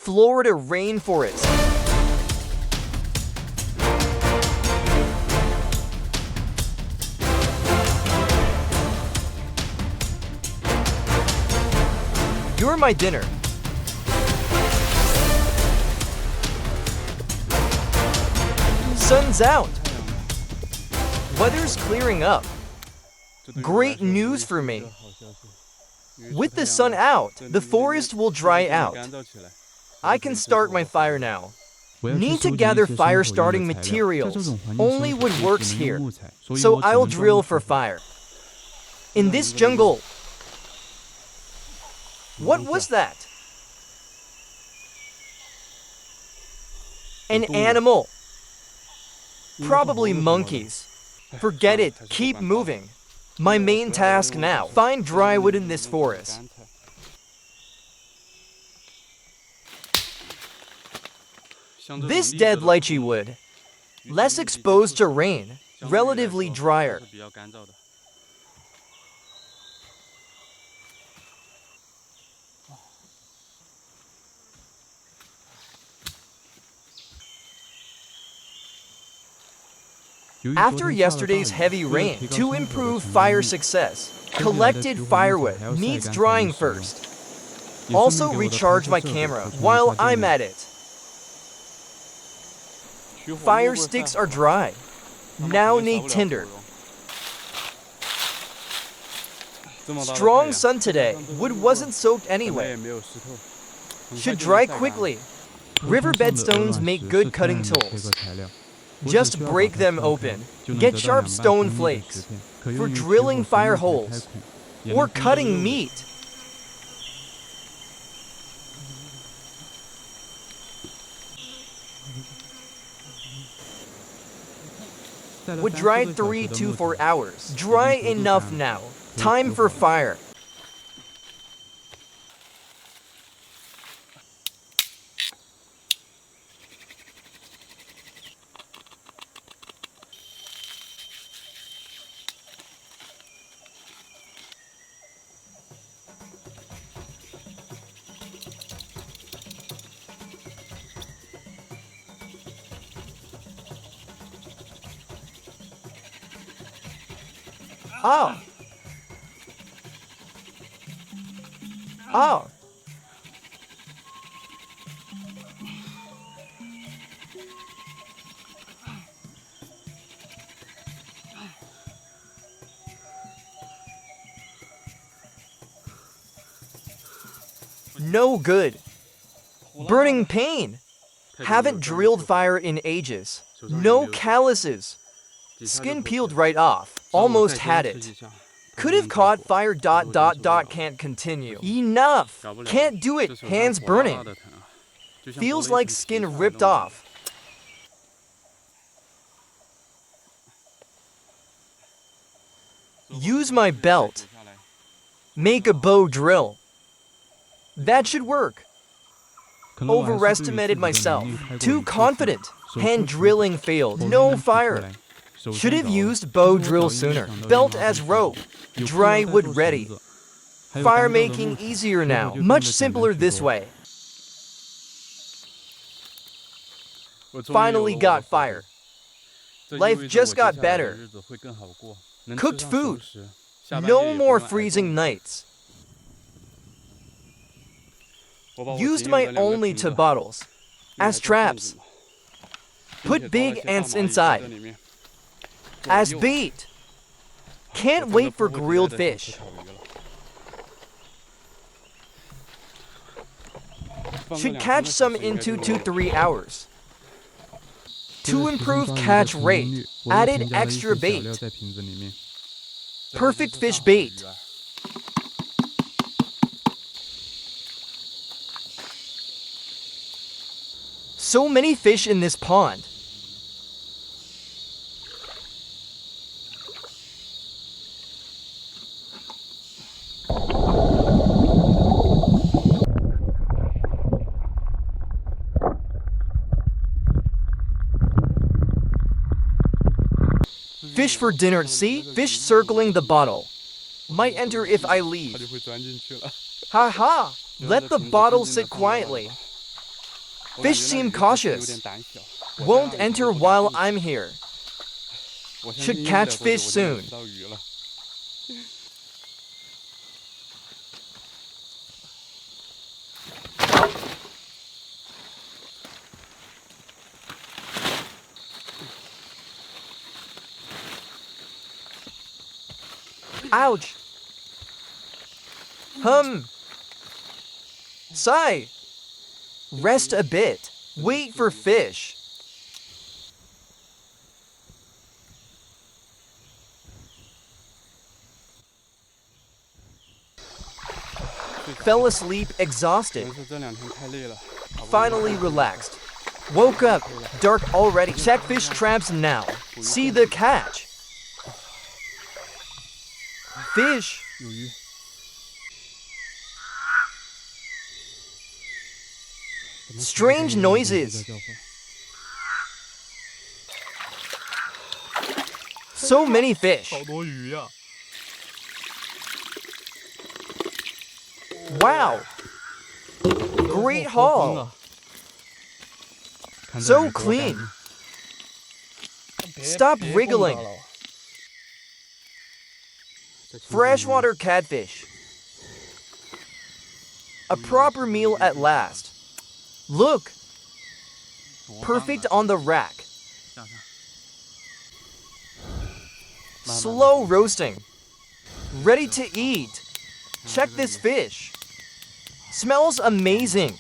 Florida rainforest. You're my dinner. Sun's out. Weather's clearing up. Great news for me. With the sun out, the forest will dry out. I can start my fire now. Need to gather fire-starting materials. Only wood works here, so I'll drill for fire. In this jungle. What was that? An animal. Probably monkeys. Forget it, keep moving. My main task now, find dry wood in this forest. This dead lychee wood, less exposed to rain, relatively drier. After yesterday's heavy rain, to improve fire success, collected firewood needs drying first. Also recharge my camera while I'm at it. Fire sticks are dry. Now need tinder. Strong sun today. Wood wasn't soaked anyway. Should dry quickly. Riverbed stones make good cutting tools. Just break them open. Get sharp stone flakes for drilling fire holes or cutting meat. Would dry 3 to 4 hours. Dry enough now. Time for fire. Oh. Oh. No good. Burning pain. Haven't drilled fire in ages. No calluses. Skin peeled right off. Almost had it. Could have caught fire ... Can't continue. Enough. Can't do it. Hands burning. Feels like skin ripped off. Use my belt. Make a bow drill. That should work. Overestimated myself. Too confident. Hand drilling failed. No fire. Should have used bow drill sooner. Belt as rope. Dry wood ready. Fire making easier now. Much simpler this way. Finally got fire. Life just got better. Cooked food. No more freezing nights. Used my only 2 bottles as traps. Put big ants inside. As bait. Can't wait for grilled fish. Should catch some in 2 to 3 hours. To improve catch rate, added extra bait. Perfect fish bait. So many fish in this pond. Fish for dinner, see? Fish circling the bottle. Might enter if I leave. Ha ha! Let the bottle sit quietly. Fish seem cautious. Won't enter while I'm here. Should catch fish soon. Ouch! Sigh! Rest a bit. Wait for fish. Fell asleep exhausted. Finally relaxed. Woke up. Dark already. Check fish traps now. See the catch. Fish. Strange noises. So many fish. Wow. Great haul. So clean. Stop wriggling. Freshwater catfish. A proper meal at last. Look. Perfect on the rack. Slow roasting. Ready to eat. Check this fish. Smells amazing.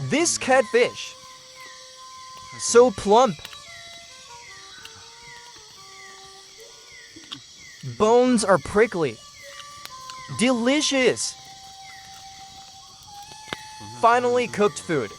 This catfish. So plump. Bones are prickly. Delicious. Finally cooked food.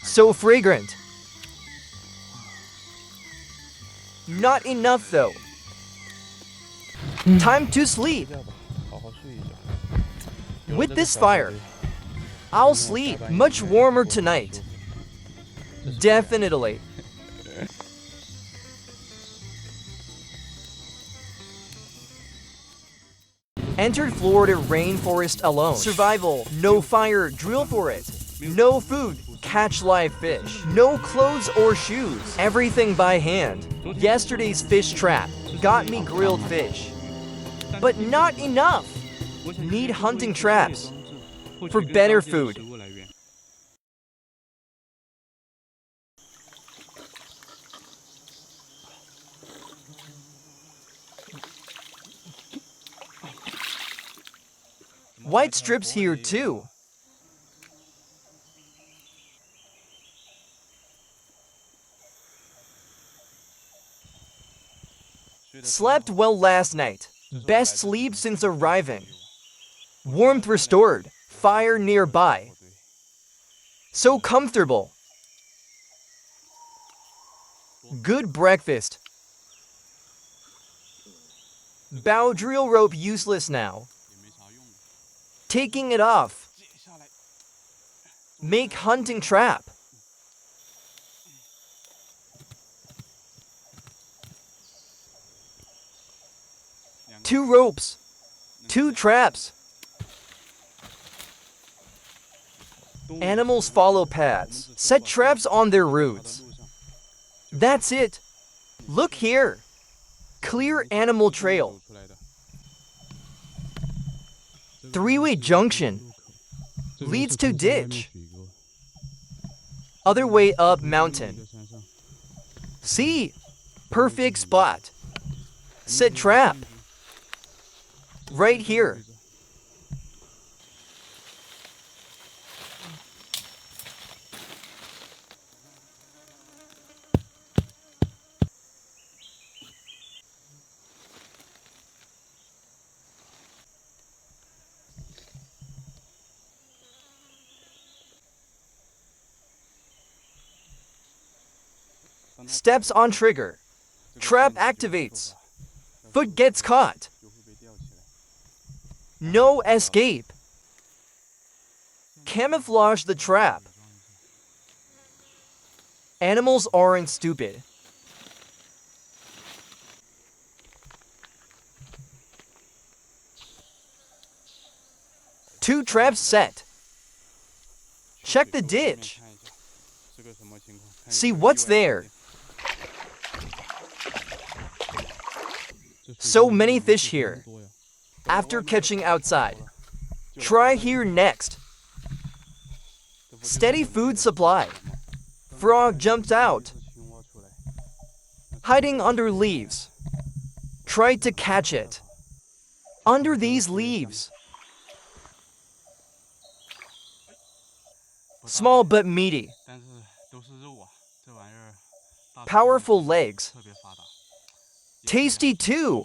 So fragrant. Not enough though. Time to sleep. With this fire, I'll sleep much warmer tonight. Definitely. Entered Florida rainforest alone. Survival, no fire, drill for it. No food, catch live fish. No clothes or shoes, everything by hand. Yesterday's fish trap got me grilled fish. But not enough. Need hunting traps for better food. White strips here too. Slept well last night. Best sleep since arriving. Warmth restored. Fire nearby. So comfortable. Good breakfast. Bow drill rope useless now. Taking it off. Make hunting trap. Two ropes. Two traps. Animals follow paths. Set traps on their routes. That's it. Look here. Clear animal trail. Three-way junction. Leads to ditch. Other way up mountain. See? Perfect spot. Set trap. Right here. Steps on trigger. Trap activates. Foot gets caught. No escape. Camouflage the trap. Animals aren't stupid. Two traps set. Check the ditch. See what's there. So many fish here. After catching outside. Try here next. Steady food supply. Frog jumped out. Hiding under leaves. Try to catch it. Under these leaves. Small but meaty. Powerful legs. Tasty too.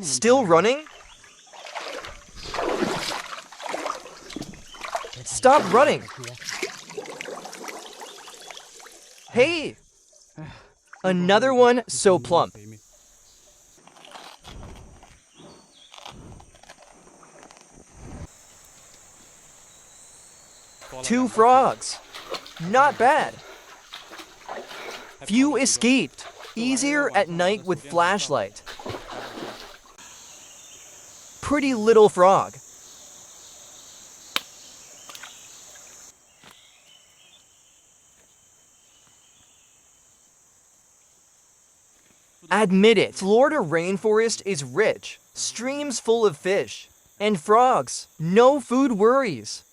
Still running? Stop running. Hey! Another one so plump. Two frogs. Not bad. Few escaped. Easier at night with flashlight. Pretty little frog. Admit it, Florida rainforest is rich. Streams full of fish. And frogs. No food worries.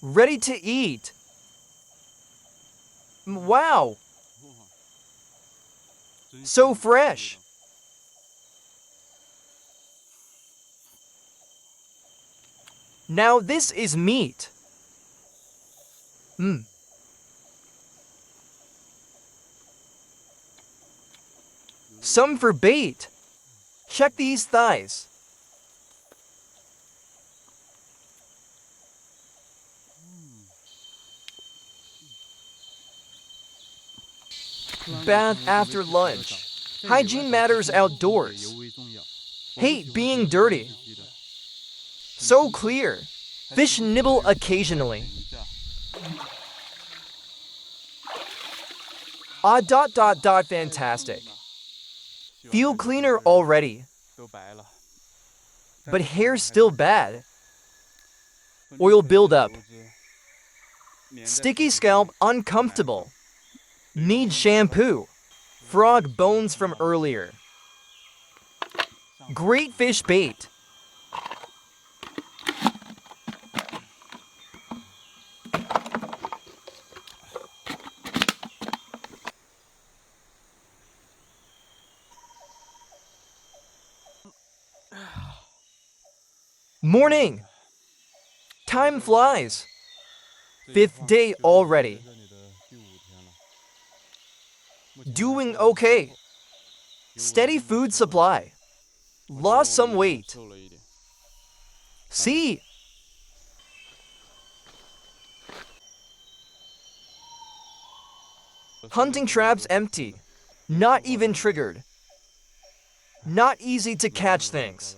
Ready to eat. Wow. So fresh. Now this is meat. Some for bait. Check these thighs. Bath after lunch. Hygiene matters outdoors. Hate being dirty. So clear. Fish nibble occasionally. Fantastic. Feel cleaner already. But hair's still bad. Oil buildup. Sticky scalp uncomfortable. Need shampoo. Frog bones from earlier. Great fish bait. Morning. Time flies. 5th day already. Doing okay. Steady food supply. Lost some weight. See? Hunting traps empty. Not even triggered. Not easy to catch things.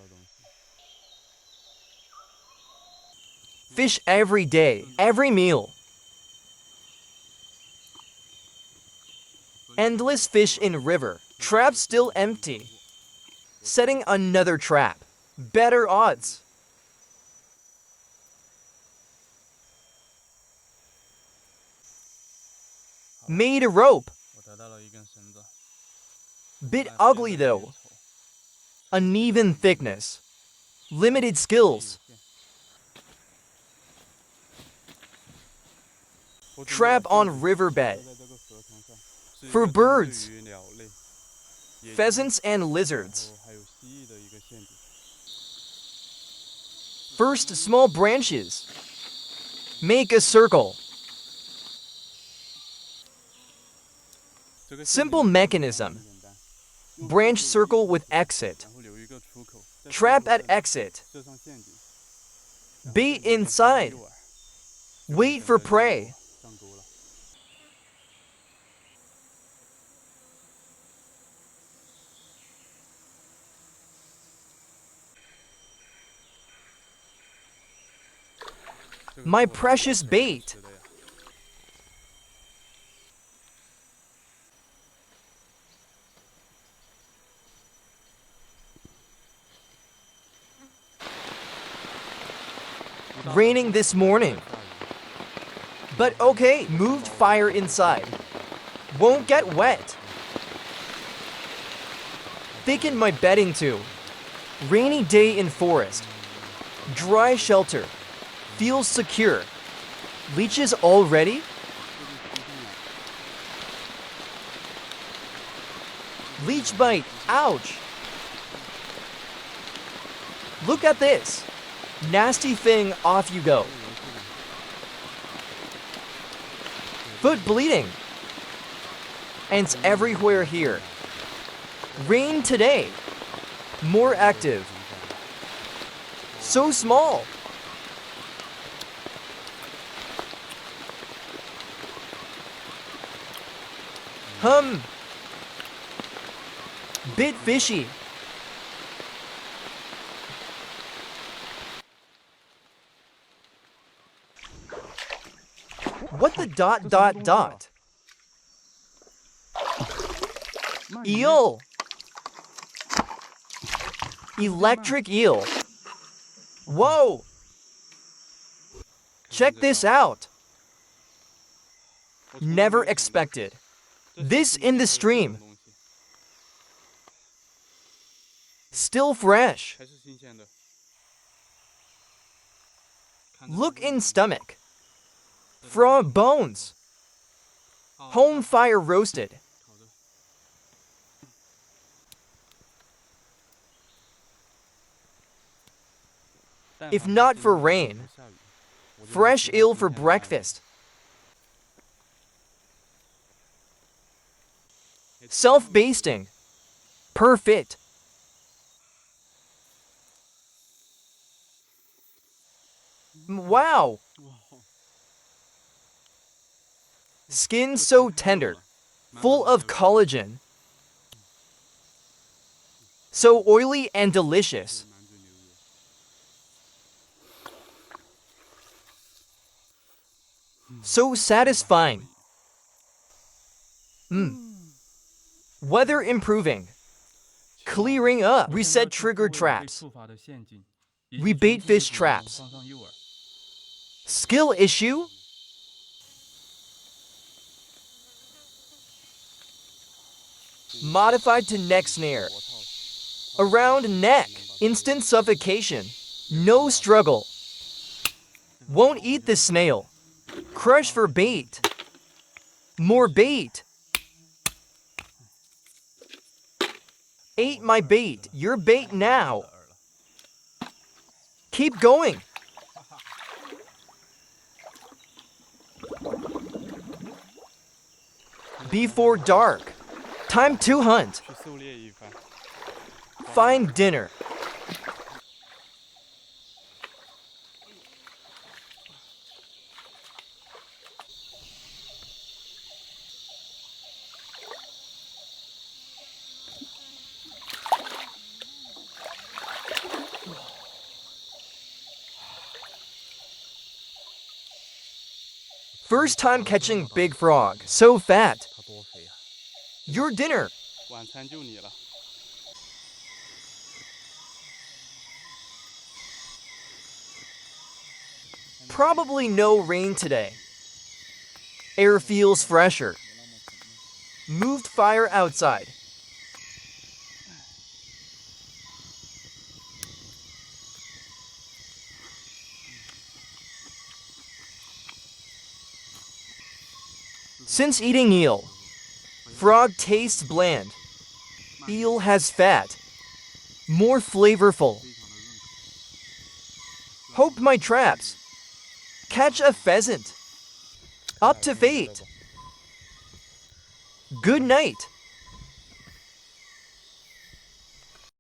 Fish every day, every meal. Endless fish in river. Trap still empty. Setting another trap. Better odds. Made a rope. Bit ugly though. Uneven thickness. Limited skills. Trap on riverbed. For birds. Pheasants and lizards. First small branches. Make a circle. Simple mechanism. Branch circle with exit. Trap at exit. Bait inside. Wait for prey. My precious bait. Raining this morning. But okay, moved fire inside. Won't get wet. Thicken my bedding too. Rainy day in forest. Dry shelter. Feels secure. Leeches already? Leech bite. Ouch. Look at this. Nasty thing, off you go. Foot bleeding. Ants everywhere here. Rain today. More active. So small. Bit fishy. What the ... Eel. Electric eel. Whoa. Check this out. Never expected. This in the stream. Still fresh. Look in stomach. Frog bones. Home fire roasted. If not for rain. Fresh eel for breakfast. Self-basting. Perfect. Wow. Skin so tender. Full of collagen. So oily and delicious. So satisfying. Weather improving. Clearing up. Reset trigger traps. Rebait fish traps. Skill issue? Modified to neck snare. Around neck. Instant suffocation. No struggle. Won't eat the snail. Crush for bait. More bait. Ate my bait. Your bait now. Keep going. Before dark. Time to hunt. Find dinner. First time catching big frog. So fat. Your dinner. Probably no rain today. Air feels fresher. Moved fire outside. Since eating eel, frog tastes bland. Eel has fat. More flavorful. Hope my traps. Catch a pheasant. Up to fate. Good night.